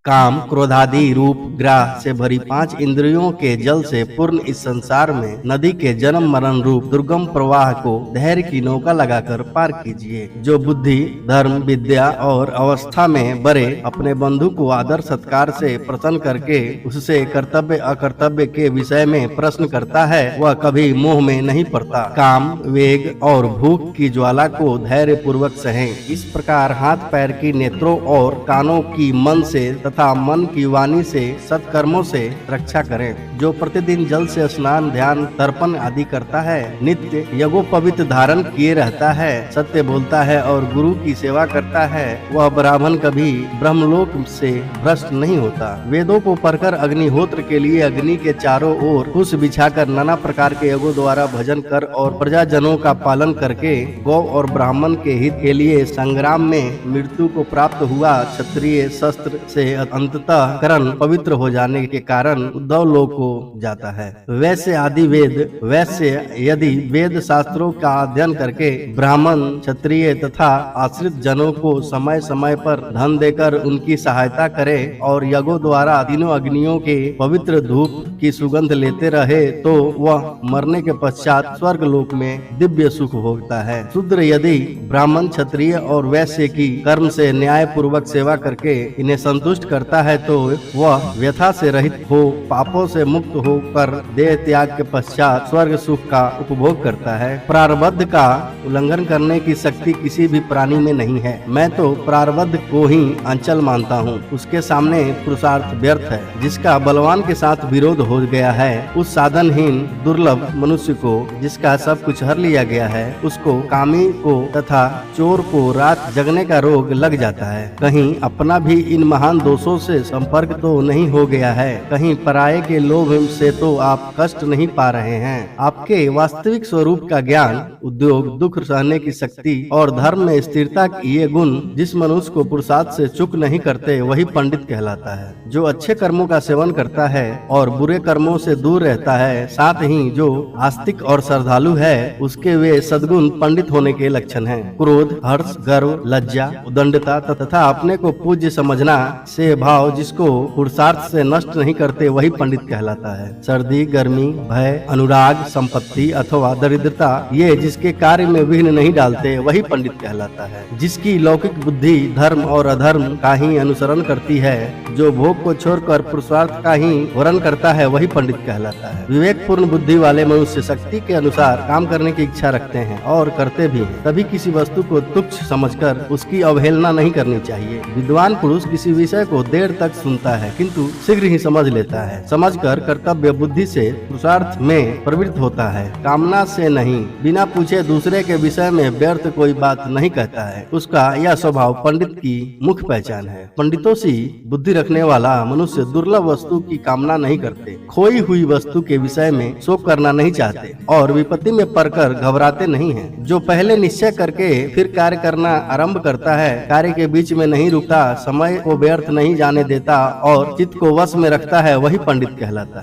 काम, क्रोधादि, रूप, ग्राह से भरी 5 इंद्रियों के जल से पूर्ण इस संसार में नदी के जन्म मरण रूप दुर्गम प्रवाह को धैर्य की नौका लगाकर पार कीजिए। जो बुद्धि, धर्म, विद्या और अवस्था में बड़े अपने बंधु को आदर सत्कार से प्रसन्न करके उससे कर्तव्य अकर्तव्य के विषय में प्रश्न करता है, वह कभी मोह में नहीं पड़ता। काम, वेग और भूख की ज्वाला को धैर्य पूर्वक सहें। इस प्रकार हाथ पैर की, नेत्रों और कानों की मन से तथा मन की वाणी से सत्कर्मों से रक्षा करें। जो प्रतिदिन जल से स्नान, ध्यान, तर्पण आदि करता है, नित्य यज्ञोपवीत धारण किए रहता है, सत्य बोलता है और गुरु की सेवा करता है, वह ब्राह्मण कभी ब्रह्मलोक से भ्रष्ट नहीं होता। वेदों को पढ़कर अग्निहोत्र के लिए अग्नि के चारों ओर कुश बिछाकर नाना प्रकार के यज्ञों द्वारा भजन कर और प्रजाजनों का पालन करके गौ और ब्राह्मण के हित के लिए संग्राम में मृत्यु को प्राप्त हुआ क्षत्रिय शस्त्र से अंततः करण पवित्र हो जाने के कारण उद्धव लोक को जाता है। वैसे आदि वेद, वैसे यदि वेद शास्त्रों का अध्ययन करके ब्राह्मण, क्षत्रिय तथा आश्रित जनों को समय समय पर धन देकर उनकी सहायता करे और यज्ञों द्वारा तीनों अग्नियों के पवित्र धूप की सुगंध लेते रहे तो वह मरने के पश्चात स्वर्ग लोक में दिव्य सुख भोगता है। शूद्र यदि ब्राह्मण, क्षत्रिय और वैश्य की कर्म से न्याय पूर्वक सेवा करके इन्हें संतुष्ट करता है तो वह व्यथा से रहित हो, पापों से मुक्त होकर देह त्याग के पश्चात स्वर्ग सुख का उपभोग करता है। प्रारब्ध का उल्लंघन करने की शक्ति किसी भी प्राणी में नहीं है। मैं तो प्रारब्ध को ही अंचल मानता हूँ। उसके सामने पुरुषार्थ व्यर्थ है। जिसका बलवान के साथ विरोध हो गया है, उस साधनहीन दुर्लभ मनुष्य को जिसका सब कुछ हर लिया गया है, उसको, कामी को तथा चोर को रात जगने का रोग लग जाता है। कहीं अपना भी इन महान दोषों से संपर्क तो नहीं हो गया है, कहीं पराये के लोभ से तो आप कष्ट नहीं पा रहे हैं। आपके वास्तविक स्वरूप का ज्ञान, उद्योग, दुख सहने की शक्ति और धर्म में स्थिरता ये गुण जिस मनुष्य को पुरुषार्थ से चूक नहीं करते वही पंडित कहलाता है। जो अच्छे कर्मों का सेवन करता है और बुरे कर्मों से दूर रहता है, साथ ही जो आस्तिक और श्रद्धालु है, उसके वे सद्गुण पंडित होने के लक्षण हैं। क्रोध, हर्ष, गर्व, लज्जा, उदंडता तथा अपने को पूज्य समझना से भाव जिसको पुरुषार्थ से नष्ट नहीं करते वही पंडित कहलाता है। सर्दी, गर्मी, भय, अनुराग, संपत्ति अथवा दरिद्रता ये जिसके कार्य में विघ्न नहीं डालते वही पंडित कहलाता है। जिसकी लौकिक बुद्धि धर्म और अधर्म का ही अनुसरण करती है, जो भोग को छोड़कर पुरुषार्थ का ही वरण करता है वही पंडित कहलाता है। विवेक पूर्ण बुद्धि वाले मनुष्य शक्ति के अनुसार काम करने की इच्छा रखते हैं और करते भी हैं। तभी किसी वस्तु को तुच्छ समझकर उसकी अवहेलना नहीं करनी चाहिए। विद्वान पुरुष किसी विषय को देर तक सुनता है किंतु शीघ्र ही समझ लेता है। समझकर कर्तव्य बुद्धि से पुरुषार्थ में प्रवृत्त होता है, कामना से नहीं। बिना पूछे दूसरे के विषय में व्यर्थ कोई बात नहीं कहता है। उसका यह स्वभाव पंडित की मुख्य पहचान है। पंडितों सी बुद्धि रखने वाला मनुष्य दुर्लभ वस्तु की कामना नहीं करते, खोई हुई वस्तु के विषय में शोक करना नहीं चाहते और विपत्ति में पड़कर घबराते नहीं हैं। जो पहले निश्चय करके फिर कार्य करना आरंभ करता है, कार्य के बीच में नहीं रुकता, समय को व्यर्थ नहीं जाने देता और चित्त को वश में रखता है, वही पंडित कहलाता है।